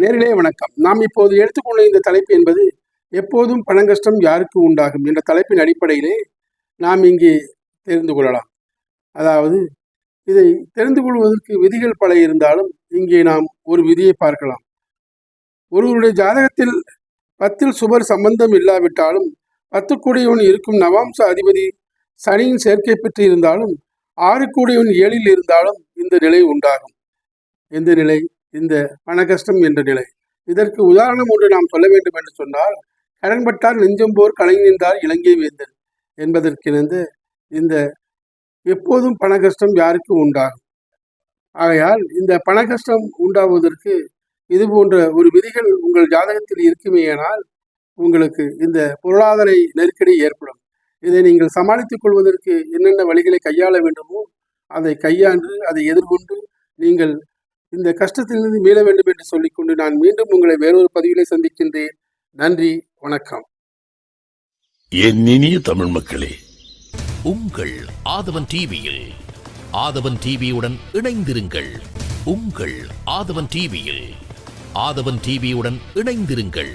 நேரிலே வணக்கம். நாம் இப்போது எடுத்துக்கொண்ட இந்த தலைப்பு என்பது எப்போதும் பணங்கஷ்டம் யாருக்கு உண்டாகும் என்ற தலைப்பின் அடிப்படையிலே நாம் இங்கே தெரிந்து கொள்ளலாம். அதாவது இதை தெரிந்து கொள்வதற்கு விதிகள் பல இருந்தாலும் இங்கே நாம் ஒரு விதியை பார்க்கலாம். ஒருவருடைய ஜாதகத்தில் 10ல் சுபர் சம்பந்தம் இல்லாவிட்டாலும் 10 கூடியவன் இருக்கும் நவாம்ச அதிபதி சனியின் சேர்க்கை பெற்று இருந்தாலும் 6 கூடியவன் 7ல் இருந்தாலும் இந்த நிலை உண்டாகும். எந்த நிலை? இந்த பணகஷ்டம் என்ற நிலை. இதற்கு உதாரணம் ஒன்று நாம் சொல்ல வேண்டும் என்று சொன்னால், கடன்பட்டார் நெஞ்சம்போர் கலை நின்றார் இலங்கை வேந்தன் என்பதற்கிணந்து இந்த எப்போதும் பணகஷ்டம் யாருக்கு உண்டாகும். ஆகையால் இந்த பணகஷ்டம் உண்டாவதற்கு இது போன்ற ஒரு விதிகள் உங்கள் ஜாதகத்தில் இருக்குமேயானால் உங்களுக்கு இந்த பொருளாதார நெருக்கடி ஏற்படும். இதை நீங்கள் சமாளித்துக் கொள்வதற்கு என்னென்ன வழிகளை கையாள வேண்டுமோ அதை கையாண்டு அதை எதிர்கொண்டு நீங்கள் இந்த கஷ்டத்திலிருந்து மீள வேண்டும் என்று சொல்லிக்கொண்டு நான் மீண்டும் உங்களை வேறொரு பதிவிலே சந்திக்கின்றேன். நன்றி, வணக்கம். என் இனிய தமிழ் மக்களே, உங்கள் ஆதவன் டிவியில் ஆதவன் டிவியுடன் இணைந்திருங்கள். உங்கள் ஆதவன் டிவியில் ஆதவன் டிவியுடன் இணைந்திருங்கள்.